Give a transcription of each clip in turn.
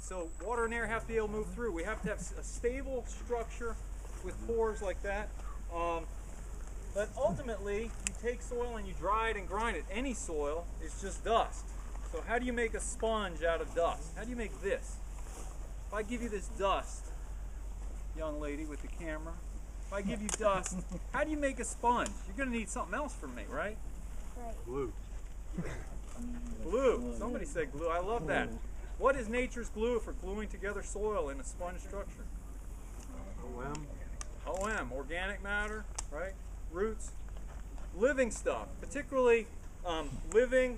and so water and air have to be able to move through. We have to have a stable structure with pores like that. But ultimately, you take soil and you dry it and grind it. Any soil is just dust. So how do you make a sponge out of dust? How do you make this? If I give you this dust, young lady with the camera, if I give you dust, how do you make a sponge? You're going to need something else from me, right? Right. Glue. Glue. Somebody said glue. I love that. What is nature's glue for gluing together soil in a sponge structure? OM. OM, organic matter, right? Roots, living stuff, particularly living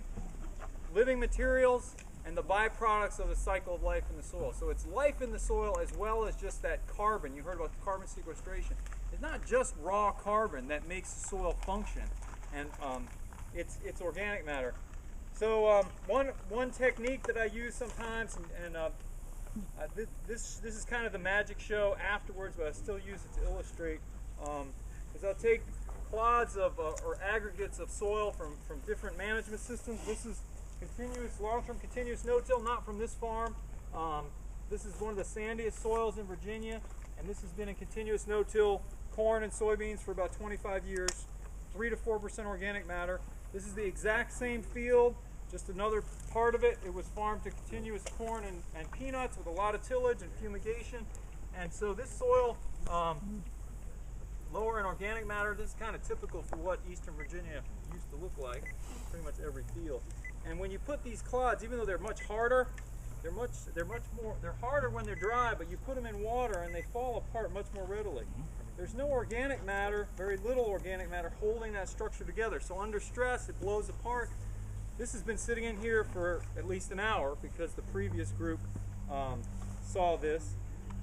materials and the byproducts of the cycle of life in the soil. So it's life in the soil as well as just that carbon. You heard about carbon sequestration. It's not just raw carbon that makes the soil function, and it's organic matter. So one technique that I use sometimes, and this is kind of the magic show afterwards, but I still use it to illustrate, is I'll take clods of or aggregates of soil from different management systems. This is continuous, long-term continuous no-till, not from this farm. This is one of the sandiest soils in Virginia, and this has been in continuous no-till corn and soybeans for about 25 years, 3 to 4% organic matter. This is the exact same field, just another part of it. It was farmed to continuous corn and peanuts with a lot of tillage and fumigation. And so this soil, lower in organic matter, this is kind of typical for what Eastern Virginia used to look like, pretty much every field. And when you put these clods, even though they're much harder, they're harder when they're dry, but you put them in water and they fall apart much more readily. There's no organic matter, very little organic matter holding that structure together. So under stress, it blows apart. This has been sitting in here for at least an hour because the previous group saw this,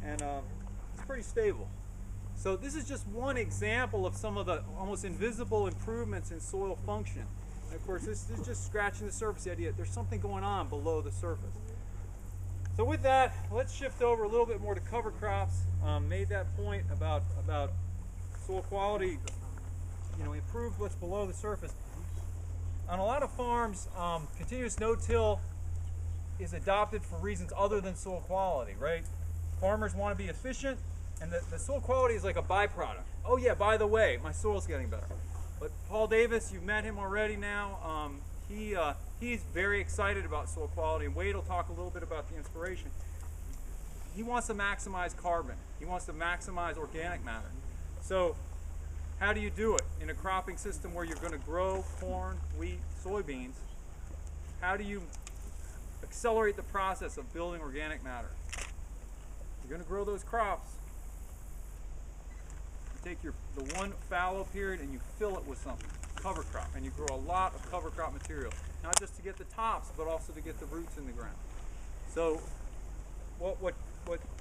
and it's pretty stable. So this is just one example of some of the almost invisible improvements in soil function. And of course, this is just scratching the surface, the idea there's something going on below the surface. So with that, let's shift over a little bit more to cover crops. Made that point about soil quality, improved what's below the surface. On a lot of farms, continuous no-till is adopted for reasons other than soil quality, right? Farmers want to be efficient, and the soil quality is like a byproduct. Oh yeah, by the way, my soil's getting better. But Paul Davis, you've met him already now. He's very excited about soil quality, and Wade will talk a little bit about the inspiration. He wants to maximize carbon. He wants to maximize organic matter. So how do you do it in a cropping system where you're going to grow corn, wheat, soybeans? How do you accelerate the process of building organic matter? You're going to grow those crops. You take the one fallow period and you fill it with something, cover crop, and you grow a lot of cover crop material, not just to get the tops, but also to get the roots in the ground. So what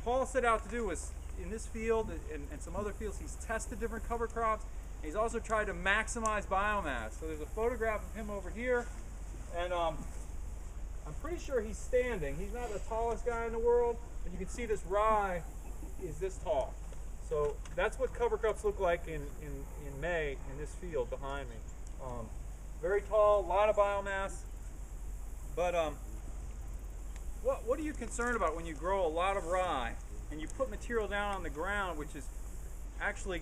Paul set out to do was, in this field and some other fields, he's tested different cover crops. And he's also tried to maximize biomass. So there's a photograph of him over here, and I'm pretty sure he's standing. He's not the tallest guy in the world, but you can see this rye is this tall. So that's what cover crops look like in May in this field behind me. Very tall, a lot of biomass. But what are you concerned about when you grow a lot of rye and you put material down on the ground, which is actually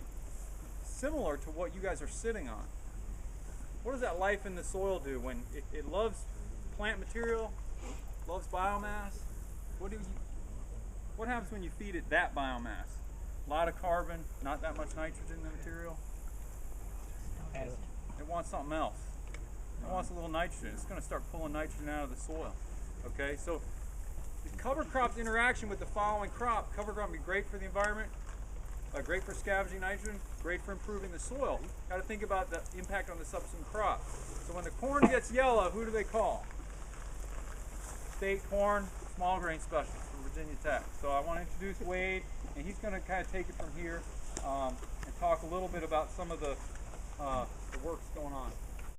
similar to what you guys are sitting on? What does that life in the soil do when it loves plant material, loves biomass? What happens when you feed it that biomass? A lot of carbon, not that much nitrogen in the material. It wants something else. It wants a little nitrogen. It's going to start pulling nitrogen out of the soil. Okay, so the cover crop's interaction with the following crop. Cover crop would be great for the environment, great for scavenging nitrogen, great for improving the soil. Got to think about the impact on the subsequent crop. So when the corn gets yellow, who do they call? State Corn Small Grain Specialist from Virginia Tech. So I want to introduce Wade, and he's going to kind of take it from here and talk a little bit about some of the work that's going on.